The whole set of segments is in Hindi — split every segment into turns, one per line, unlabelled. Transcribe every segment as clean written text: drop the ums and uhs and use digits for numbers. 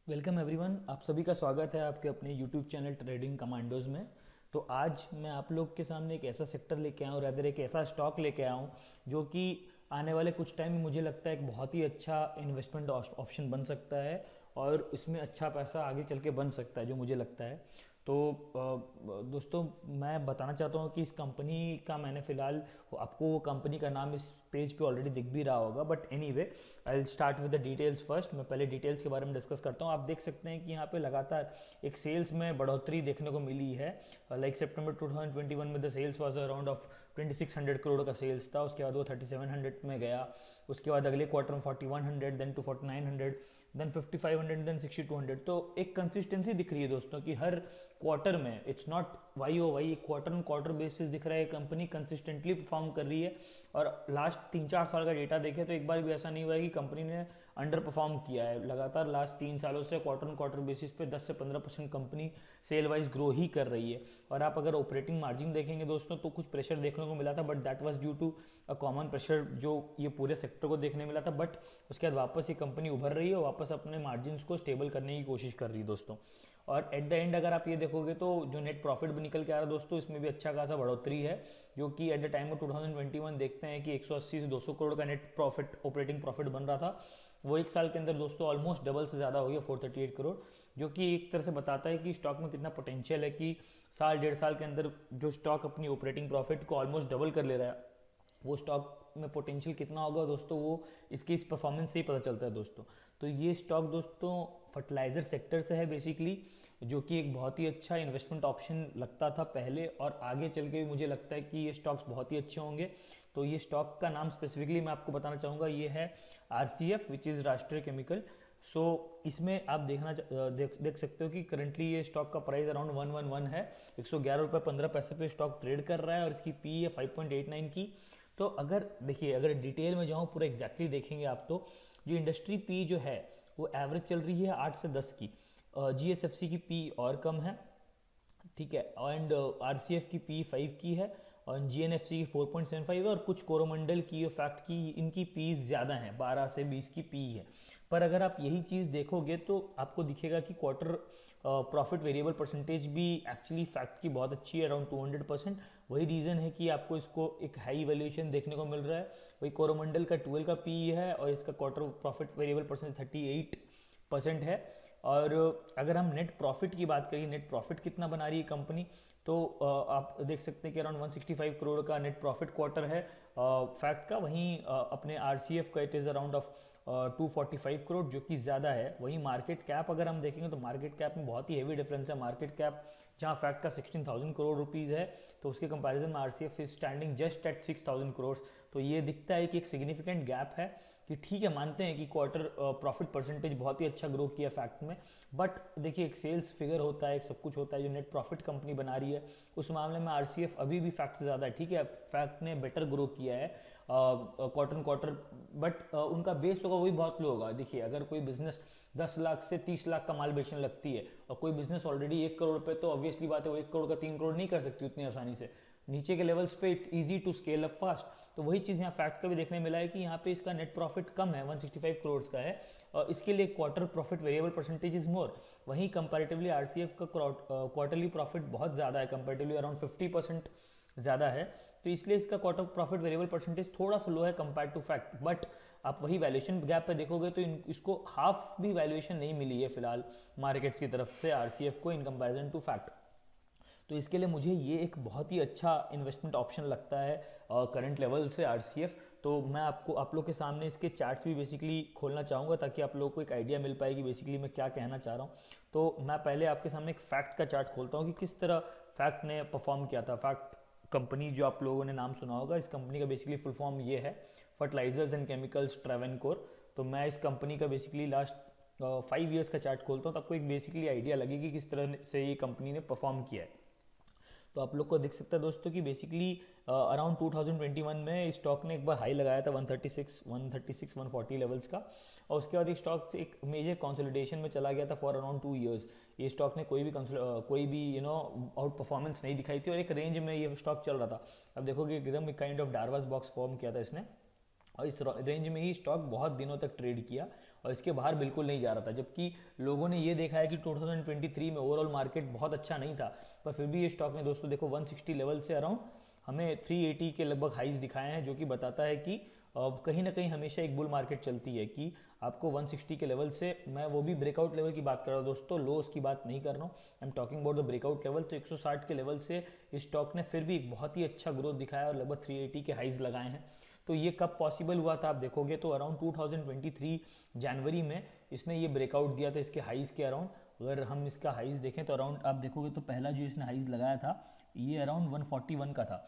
वेलकम एवरीवन, आप सभी का स्वागत है आपके अपने यूट्यूब चैनल ट्रेडिंग कमांडोज में। तो आज मैं आप लोग के सामने एक ऐसा सेक्टर लेके आया हूँ, रैदर एक ऐसा स्टॉक लेके आया हूँ जो कि आने वाले कुछ टाइम में मुझे लगता है एक बहुत ही अच्छा इन्वेस्टमेंट ऑप्शन बन सकता है और इसमें अच्छा पैसा आगे चल के बन सकता है जो मुझे लगता है। तो दोस्तों, मैं बताना चाहता हूँ कि इस कंपनी का मैंने फ़िलहाल, आपको वो कंपनी का नाम इस पेज पे ऑलरेडी दिख भी रहा होगा, but anyway I will start with the details first. मैं पहले डिटेल्स के बारे में डिस्कस करता हूँ। आप देख सकते हैं कि यहाँ पे लगातार एक सेल्स में बढ़ोतरी देखने को मिली है। लाइक सितंबर 2021 में the sales was around of 2600 crore का सेल्स था। उसके बाद वो 3700 में गया। उसके बाद अगले क्वार्टर में 4100, देन टू 4900, देन 5500, देन 6200। तो एक कंसिस्टेंसी दिख रही है दोस्तों कि हर क्वार्टर में, it's not Y O Y, quarter on quarter basis दिख रहा है कंपनी कंसिस्टेंटली परफॉर्म कर रही है। और लास्ट 3-4 साल का डेटा देखें तो एक बार भी ऐसा नहीं हुआ है कि कंपनी ने अंडर परफॉर्म किया है। लगातार लास्ट 3 सालों से क्वार्टर ऑन क्वार्टर बेसिस पे 10 से 15% कंपनी सेल वाइज ग्रो ही कर रही है। और आप अगर ऑपरेटिंग मार्जिन देखेंगे दोस्तों तो कुछ प्रेशर देखने को मिला था, but that was due to a common pressure जो ये पूरे सेक्टर को देखने मिला था। बट उसके बाद वापस ये कंपनी उभर रही है और वापस अपने मार्जिन को स्टेबल करने की कोशिश कर रही है दोस्तों। और एट द एंड अगर आप ये देखोगे तो जो नेट प्रॉफिट भी निकल के आ रहा है दोस्तों, इसमें भी अच्छा खासा बढ़ोतरी है, जो कि एट द टाइम ऑफ 2021 देखते हैं कि 180 से 200 करोड़ का नेट प्रॉफिट, ऑपरेटिंग प्रॉफिट बन रहा था। वो एक साल के अंदर दोस्तों ऑलमोस्ट डबल से ज़्यादा हो गया, 438 करोड़, जो कि एक तरह से बताता है कि स्टॉक में कितना पोटेंशियल है कि साल 1.5 साल के अंदर जो स्टॉक अपनी ऑपरेटिंग प्रॉफिट को ऑलमोस्ट डबल कर ले रहा है, वो स्टॉक में पोटेंशियल कितना होगा दोस्तों, वो इसकी इस परफॉर्मेंस से ही पता चलता है दोस्तों। तो ये स्टॉक दोस्तों फर्टिलाइजर सेक्टर से है बेसिकली, जो कि एक बहुत ही अच्छा इन्वेस्टमेंट ऑप्शन लगता था पहले, और आगे चल के भी मुझे लगता है कि ये स्टॉक्स बहुत ही अच्छे होंगे। तो ये स्टॉक का नाम स्पेसिफिकली मैं आपको बताना चाहूँगा, ये है RCF, विच इज़ राष्ट्रीय केमिकल। सो इसमें आप देख सकते हो कि करंटली ये स्टॉक का प्राइस अराउंड 111 है। 111 रुपये 15 पैसे पे स्टॉक ट्रेड कर रहा है और इसकी पी है 5.89 की। तो अगर देखिए, अगर डिटेल में जाऊँ पूरा एग्जैक्टली देखेंगे आप, तो जो इंडस्ट्री पी जो है वो एवरेज चल रही है 8 से 10 की। GSFC की पी और कम है, ठीक है, एंड RCF की पी 5 की है, और GNFC की 4.75 है, और कुछ कोरोमंडल की और फैक्ट की इनकी पीस ज़्यादा हैं, 12 से 20 की पी है। पर अगर आप यही चीज़ देखोगे तो आपको दिखेगा कि क्वार्टर प्रॉफिट वेरिएबल परसेंटेज भी एक्चुअली फैक्ट की बहुत अच्छी है, अराउंड 200%। वही रीज़न है कि आपको इसको एक हाई वैल्यूएशन देखने को मिल रहा है। वही कोरोमंडल का 12 का पी है और इसका क्वार्टर प्रॉफिट वेरिएबल परसेंटेज 38% है। और अगर हम नेट प्रॉफिट की बात करें, नेट प्रॉफिट कितना बना रही है कंपनी, तो आप देख सकते हैं कि अराउंड 165 करोड़ का नेट प्रॉफिट क्वार्टर है फैक्ट का। वहीं अपने RCF का it is around of 245 crore, जो कि ज़्यादा है। वहीं मार्केट कैप अगर हम देखेंगे तो मार्केट कैप में बहुत ही हेवी डिफरेंस है। मार्केट कैप जहाँ फैक्ट का 16,000 करोड़ रुपीज़ है, तो उसके कंपैरिजन में RCF is standing just at 6,000 crore. तो ये दिखता है कि एक सिग्निफिकेंट गैप है, कि ठीक है, मानते हैं कि क्वार्टर प्रॉफिट परसेंटेज बहुत ही अच्छा ग्रो किया फैक्ट में, बट देखिए एक सेल्स फिगर होता है, एक सब कुछ होता है, जो नेट प्रॉफिट कंपनी बना रही है उस मामले में RCF अभी भी फैक्ट से ज़्यादा है। ठीक है, फैक्ट ने बेटर ग्रो किया है क्वार्टर क्वार्टर, बट उनका बेस होगा वही बहुत लो होगा। देखिए, अगर कोई बिजनेस 10 लाख से 30 लाख का माल बेचने लगती है और कोई बिजनेस ऑलरेडी 1 करोड़ पे, तो ऑब्वियसली बात है वो 1 करोड़ का 3 करोड़ नहीं कर सकती उतनी आसानी से। नीचे के लेवल्स पे it's easy to scale up fast. तो वही चीज़ यहाँ फैक्ट का भी देखने मिला है कि यहाँ पे इसका नेट प्रॉफिट कम है, 165 करोड़ का है, और इसके लिए quarter profit variable percentage is more. वहीं कंपैरेटिवली RCF का क्वार्टरली प्रॉफिट बहुत ज़्यादा है, कंपैरेटिवली अराउंड 50% ज़्यादा है। तो इसलिए इसका क्वार्टर प्रॉफिट वेरिएबल परसेंटेज थोड़ा सा लो है कंपेयर टू फैक्ट। बट आप वही वैल्यूएशन गैप पे देखोगे तो इसको हाफ भी वैल्यूएशन नहीं मिली है फिलहाल मार्केट्स की तरफ से RCF को इन कंपैरिजन टू फैक्ट। तो इसके लिए मुझे ये एक बहुत ही अच्छा इन्वेस्टमेंट ऑप्शन लगता है करंट लेवल से RCF। तो मैं आप लोग के सामने इसके चार्ट्स भी बेसिकली खोलना चाहूँगा, ताकि आप लोगों को एक आइडिया मिल पाएगी बेसिकली मैं क्या कहना चाह रहा हूँ। तो मैं पहले आपके सामने एक फैक्ट का चार्ट खोलता हूँ कि किस तरह फैक्ट ने परफॉर्म किया था। फैक्ट कंपनी जो आप लोगों ने नाम सुना होगा, इस कंपनी का बेसिकली फुल फॉर्म ये है, फर्टिलाइजर्स एंड केमिकल्स ट्रेवेनकोर। तो मैं इस कंपनी का बेसिकली लास्ट 5 ईयर्स का चार्ट खोलता हूँ, तो आपको एक बेसिकली आइडिया लगेगी किस तरह से ये कंपनी ने परफॉर्म किया है। तो आप लोग को दिख सकता है दोस्तों कि बेसिकली अराउंड 2021 में स्टॉक ने एक बार हाई लगाया था 140 लेवल्स का, और उसके बाद ये स्टॉक एक मेजर कंसोलिडेशन में चला गया था फॉर अराउंड 2 इयर्स। ये स्टॉक ने कोई भी आउट परफॉर्मेंस नहीं दिखाई थी, और एक रेंज में ये स्टॉक चल रहा था। अब देखोगे एकदम एक काइंड ऑफ डार्वास बॉक्स फॉर्म किया था इसने, और इस रेंज में ही स्टॉक बहुत दिनों तक ट्रेड किया और इसके बाहर बिल्कुल नहीं जा रहा था, जबकि लोगों ने ये देखा है कि 2023 में ओवरऑल मार्केट बहुत अच्छा नहीं था, पर फिर भी ये स्टॉक ने दोस्तों देखो 160 लेवल से अराउंड हमें 380 के लगभग हाइज दिखाए हैं, जो कि बताता है कि कहीं ना कहीं हमेशा एक बुल मार्केट चलती है कि आपको 160 के लेवल से, मैं वो भी ब्रेकआउट लेवल की बात कर रहा हूँ दोस्तों, लोस की बात नहीं कर रहा हूँ, I am talking about the breakout level. तो 160 के लेवल से इस स्टॉक ने फिर भी एक बहुत ही अच्छा ग्रोथ दिखाया और लगभग 380 के हाइज लगाए हैं। तो ये कब पॉसिबल हुआ था आप देखोगे तो अराउंड 2023 जनवरी में इसने ये ब्रेकआउट दिया था इसके हाइज के अराउंड। अगर हम इसका हाइज देखें तो अराउंड आप देखोगे तो पहला जो इसने हाइज लगाया था ये अराउंड 141 का था।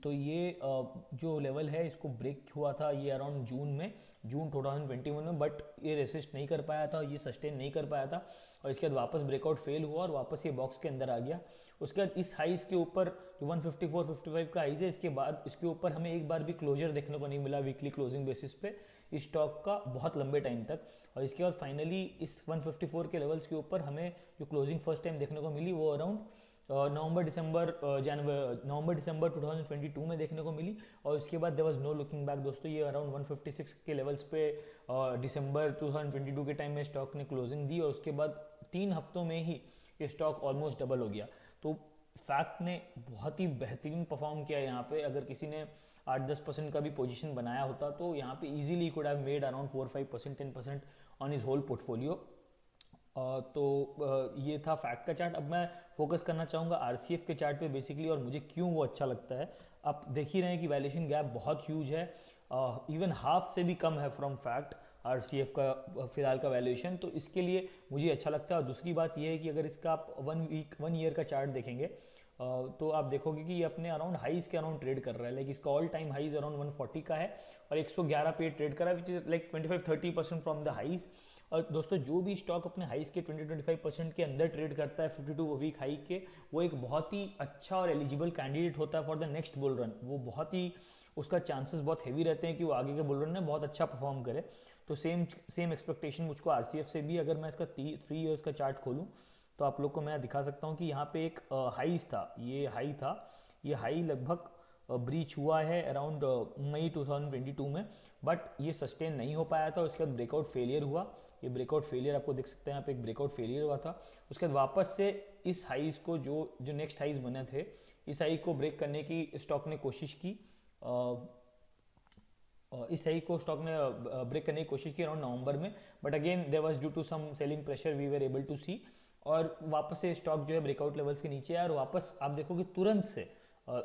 तो ये जो लेवल है इसको ब्रेक हुआ था ये अराउंड जून 2021 में, बट ये रेसिस्ट नहीं कर पाया था, ये सस्टेन नहीं कर पाया था और इसके बाद वापस ब्रेकआउट फेल हुआ और वापस ये बॉक्स के अंदर आ गया। उसके बाद इस हाइज के ऊपर जो 154-55 का हाइज है, इसके बाद इसके ऊपर हमें एक बार भी क्लोजर देखने को नहीं मिला वीकली क्लोजिंग बेसिस पे इस स्टॉक का बहुत लंबे टाइम तक। और इसके बाद फाइनली इस 154 के लेवल्स के ऊपर हमें जो क्लोजिंग फर्स्ट टाइम देखने को मिली वो अराउंड नवंबर दिसंबर 2022 में देखने को मिली और उसके बाद there was no looking back दोस्तों। ये अराउंड 156 के लेवल्स पे दिसंबर 2022 के टाइम में स्टॉक ने क्लोजिंग दी और उसके बाद 3 हफ्तों में ही ये स्टॉक ऑलमोस्ट डबल हो गया। तो फैक्ट ने बहुत ही बेहतरीन परफॉर्म किया यहाँ पे। अगर किसी ने 8-10% का भी पोजीशन बनाया होता तो यहाँ पे easily could have made around 4-5%, 10% on his whole portfolio. तो ये था फैक्ट का चार्ट। अब मैं फोकस करना चाहूँगा आरसीएफ के चार्ट पे बेसिकली, और मुझे क्यों वो अच्छा लगता है। आप देख ही रहे हैं कि वैल्यूएशन गैप बहुत ह्यूज है, इवन हाफ से भी कम है फ्रॉम फैक्ट आरसीएफ का फिलहाल का वैल्यूएशन, तो इसके लिए मुझे अच्छा लगता है। और दूसरी बात ये है कि अगर इसका आप 1 ईयर का चार्ट देखेंगे तो आप देखोगे कि ये अपने अराउंड हाइज के अराउंड ट्रेड कर रहा है, लाइक इसका ऑल टाइम हाइज अराउंड 140 का है और 111 पे ट्रेड कर रहा है, which is like 25-30% from the highs. और दोस्तों जो भी स्टॉक अपने हाइज के 20-25% के अंदर ट्रेड करता है 52 वीक हाई के, वो एक बहुत ही अच्छा और एलिजिबल कैंडिडेट होता है for the next bull run. वो बहुत ही उसका चांसेस बहुत हेवी रहते हैं कि वो आगे के बुल रन में बहुत अच्छा परफॉर्म करे। तो सेम एक्सपेक्टेशन मुझको आरसीएफ से भी। अगर मैं इसका 3 ईयर्स का चार्ट खोलूँ तो आप लोग को मैं दिखा सकता हूँ कि यहाँ पे एक हाइज था, ये हाई लगभग ब्रीच हुआ है अराउंड मई 2022 में, बट ये सस्टेन नहीं हो पाया था। उसके बाद ब्रेकआउट फेलियर हुआ, ये ब्रेकआउट फेलियर आपको देख सकते हैं यहाँ पे एक ब्रेकआउट फेलियर हुआ था। उसके बाद वापस से इस हाइज को जो नेक्स्ट हाइज बने थे, इस हाई को ब्रेक करने की स्टॉक ने कोशिश की, इस हाई को स्टॉक ने ब्रेक करने की कोशिश की अराउंड नवंबर में, but again there was due to some selling pressure we were able to see, और वापस से स्टॉक जो है ब्रेकआउट लेवल्स के नीचे आया और वापस आप देखोगे तुरंत से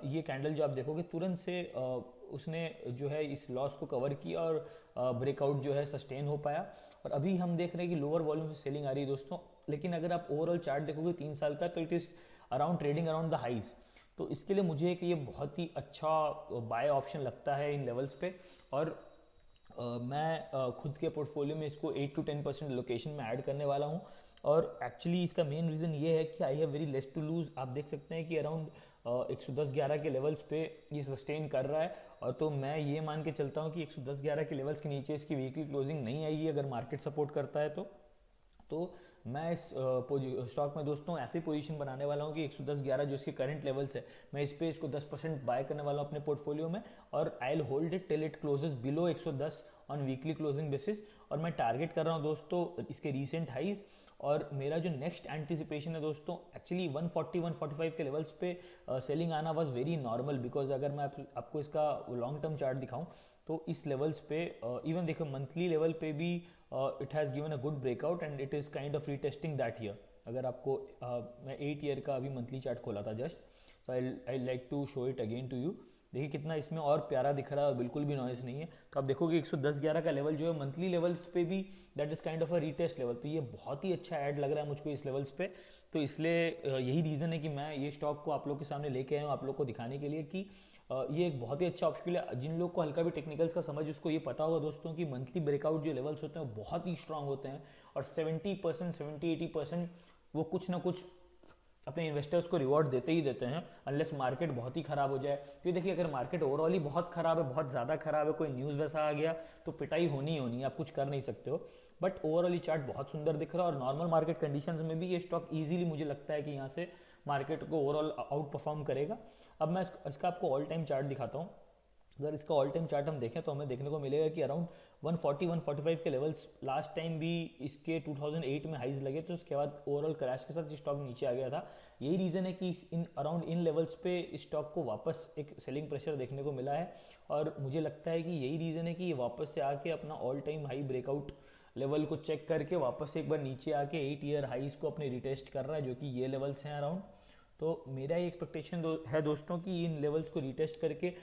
ये कैंडल जो आप देखोगे तुरंत से उसने जो है इस लॉस को कवर किया और ब्रेकआउट जो है सस्टेन हो पाया। और अभी हम देख रहे हैं कि लोअर वॉल्यूम से सेलिंग आ रही है दोस्तों, लेकिन अगर आप ओवरऑल चार्ट देखोगे 3 साल का तो it is around trading around the highs. तो इसके लिए मुझे एक ये बहुत ही अच्छा बाय ऑप्शन लगता है इन लेवल्स पे। और मैं खुद के पोर्टफोलियो में इसको 8-10% लोकेशन में ऐड करने वाला हूँ। और एक्चुअली इसका मेन रीज़न ये है कि I have very less to lose. आप देख सकते हैं कि अराउंड 110-11 के लेवल्स पे ये सस्टेन कर रहा है, और तो मैं ये मान के चलता हूँ कि 110-11 के लेवल्स के नीचे इसकी वीकली क्लोजिंग नहीं आएगी अगर मार्केट सपोर्ट करता है तो मैं इस स्टॉक में दोस्तों ऐसी पोजीशन बनाने वाला हूँ कि 110-11 जो इसके करंट लेवल्स है, मैं इस पे इसको 10% बाय करने वाला हूँ अपने पोर्टफोलियो में, और I will hold it till it closes below 110 on weekly closing basis. और मैं टारगेट कर रहा हूँ दोस्तों इसके रीसेंट हाइज, और मेरा जो नेक्स्ट एंटिसिपेशन है दोस्तों एक्चुअली 140-145 के लेवल्स पे सेलिंग आना वाज वेरी नॉर्मल, बिकॉज अगर मैं आपको इसका लॉन्ग टर्म चार्ट दिखाऊं तो इस लेवल्स पे इवन देखो मंथली लेवल पे भी it has given a good breakout and it is kind of retesting that year. अगर आपको मैं 8 ईयर का अभी मंथली चार्ट खोला था जस्ट, तो I like to show it again to you. देखिए कितना इसमें और प्यारा दिख रहा है और बिल्कुल भी नॉइस नहीं है। तो आप देखोगे 110-11 का लेवल जो है मंथली लेवल्स पे भी that is kind of a retest level, तो ये बहुत ही अच्छा ऐड लग रहा है मुझको इस लेवल्स पे। तो इसलिए यही रीज़न है कि मैं ये स्टॉक को आप लोग के सामने लेके आया हूँ, आप लोग को दिखाने के लिए कि ये एक बहुत ही अच्छा ऑप्शन है। जिन लोग को हल्का भी टेक्निकल्स का समझ उसको ये पता होगा दोस्तों कि मंथली ब्रेकआउट जो लेवल्स होते हैं वो बहुत ही स्ट्रांग होते हैं, और 70%, 70-80% वो कुछ ना कुछ अपने इन्वेस्टर्स को रिवॉर्ड देते ही देते हैं, अनलेस मार्केट बहुत ही ख़राब हो जाए। क्योंकि देखिए अगर मार्केट ओवरऑल ही बहुत ख़राब है, बहुत ज़्यादा ख़राब है, कोई न्यूज़ वैसा आ गया तो पिटाई होनी ही होनी है, आप कुछ कर नहीं सकते हो। बट ओवरऑल ये चार्ट बहुत सुंदर दिख रहा है, और नॉर्मल मार्केट कंडीशंस में भी ये स्टॉक ईजिली मुझे लगता है कि यहाँ से मार्केट को ओवरऑल आउट परफॉर्म करेगा। अब मैं इसका आपको ऑल टाइम चार्ट दिखाता हूँ। अगर इसका ऑल टाइम चार्ट हम देखें तो हमें देखने को मिलेगा कि अराउंड 140 145 के लेवल्स लास्ट टाइम भी इसके 2008 में हाइज लगे, तो उसके बाद ओवरऑल क्रैश के साथ स्टॉक नीचे आ गया था। यही रीज़न है कि इन अराउंड इन लेवल्स पे स्टॉक को वापस एक सेलिंग प्रेशर देखने को मिला है, और मुझे लगता है कि यही रीज़न है कि ये वापस से आके अपना all time high breakout level को चेक करके वापस एक बार नीचे आके 8 ईयर हाइज को अपने रिटेस्ट कर रहा है, जो कि ये लेवल्स हैं अराउंड। तो मेरा ये एक्सपेक्टेशन है दोस्तों कि इन लेवल्स को रिटेस्ट करके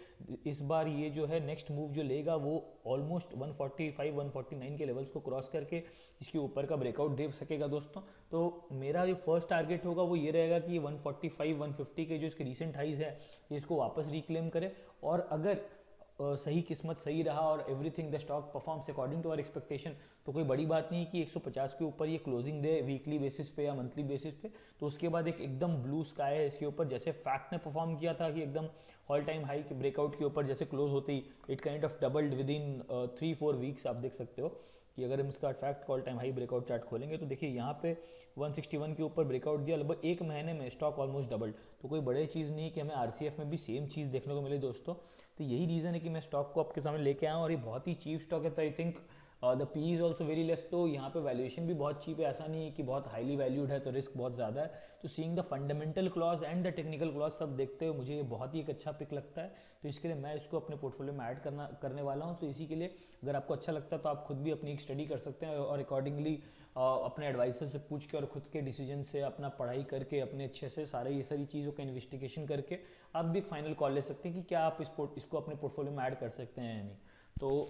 इस बार ये जो है नेक्स्ट मूव जो लेगा वो ऑलमोस्ट 145 149 के लेवल्स को क्रॉस करके इसके ऊपर का ब्रेकआउट दे सकेगा दोस्तों। तो मेरा जो फर्स्ट टारगेट होगा वो ये रहेगा कि 145 150 के जो इसके रिसेंट हाइज है ये इसको वापस रिक्लेम करे, और अगर सही किस्मत सही रहा और everything the stock performs according to our expectation, तो कोई बड़ी बात नहीं कि 150 के ऊपर ये क्लोजिंग दे वीकली बेसिस पे या मंथली बेसिस पे। तो उसके बाद एक एकदम ब्लू स्काई है इसके ऊपर, जैसे फैक्ट ने परफॉर्म किया था कि एकदम ऑल टाइम हाई के ब्रेकआउट के ऊर जैसे क्लोज होते ही it kind of doubled within 3-4 weeks. आप देख सकते हो कि अगर हम इसका fact all time high breakout chart खोलेंगे तो देखिए यहाँ पे 161 के ऊपर ब्रेकआउट दिया, लगभग एक महीने में स्टॉक ऑलमोस्ट डबल्ड। तो कोई बड़ी चीज़ नहीं कि हमें आरसीएफ में भी सेम चीज़ देखने को मिले दोस्तों। तो यही रीज़न है कि मैं स्टॉक को आपके सामने लेके आया हूँ, और ये बहुत ही चीप स्टॉक है, तो I think the P is also very less. तो यहाँ पे वैल्यूएशन भी बहुत चीप है, ऐसा नहीं है कि बहुत हाईली वैल्यूड है तो रिस्क बहुत ज़्यादा है। तो seeing the fundamental clause and the technical clause सब देखते हुए मुझे ये बहुत ही एक अच्छा पिक लगता है, तो इसके लिए मैं इसको अपने पोर्टफोलियो में ऐड करने वाला हूँ। तो इसी के लिए अगर आपको अच्छा लगता है तो आप खुद भी अपनी एक स्टडी कर सकते हैं, और अकॉर्डिंगली अपने एडवाइसर से पूछ के और खुद के डिसीजन से अपना पढ़ाई करके अपने अच्छे से ये सारी चीज़ों का इन्वेस्टिगेशन करके आप भी एक फाइनल कॉल ले सकते हैं कि क्या आप इसको अपने पोर्टफोलियो में ऐड कर सकते हैं या नहीं। तो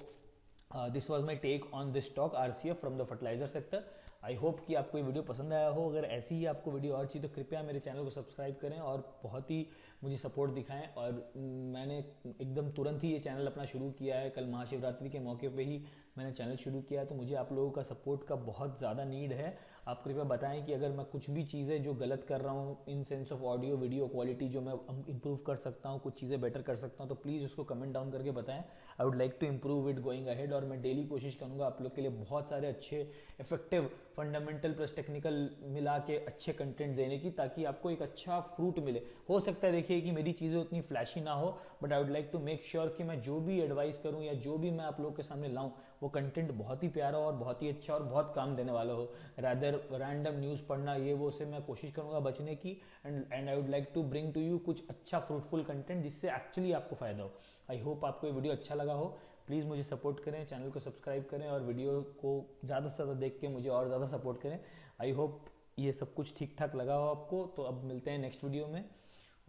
this was my take on this stock RCF from the fertilizer sector. I hope कि आपको ये वीडियो पसंद आया हो। अगर ऐसी ही आपको वीडियो और चाहिए तो कृपया मेरे चैनल को सब्सक्राइब करें और बहुत ही मुझे सपोर्ट दिखाएं। और मैंने एकदम तुरंत ही ये चैनल अपना शुरू किया है, कल महाशिवरात्रि के मौके पे ही मैंने चैनल शुरू किया है, तो मुझे आप लोगों का सपोर्ट का बहुत ज़्यादा नीड है। आप कृपया बताएं कि अगर मैं कुछ भी चीज़ें जो गलत कर रहा हूँ in sense of audio video quality जो मैं इंप्रूव कर सकता हूँ, कुछ चीज़ें बेटर कर सकता हूँ, तो प्लीज़ उसको कमेंट डाउन करके बताएं। I would like to improve it going ahead, और मैं डेली कोशिश करूँगा आप लोग के लिए बहुत सारे अच्छे इफेक्टिव फंडामेंटल प्लस टेक्निकल मिला के अच्छे कंटेंट देने की, ताकि आपको एक अच्छा फ्रूट मिले। हो सकता है देखिए कि मेरी चीज़ें उतनी फ्लैशी ना हो, but I would like to make sure कि मैं जो भी एडवाइस करूँ या जो भी मैं आप लोगों के सामने लाऊँ वो कंटेंट बहुत ही प्यारा और बहुत ही अच्छा और बहुत काम देने वाला हो। रैदर रैंडम न्यूज़ पढ़ना ये वो से मैं कोशिश करूँगा बचने की, and I would like to bring to you कुछ अच्छा फ्रूटफुल कंटेंट जिससे एक्चुअली आपको फ़ायदा हो। आई होप आपको ये वीडियो अच्छा लगा हो। प्लीज़ मुझे सपोर्ट करें, चैनल को सब्सक्राइब करें और वीडियो को ज़्यादा से ज़्यादा देख के मुझे और ज़्यादा सपोर्ट करें। आई होप ये सब कुछ ठीक ठाक लगा हो आपको। तो अब मिलते हैं नेक्स्ट वीडियो में,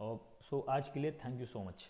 और सो आज के लिए थैंक यू सो मच।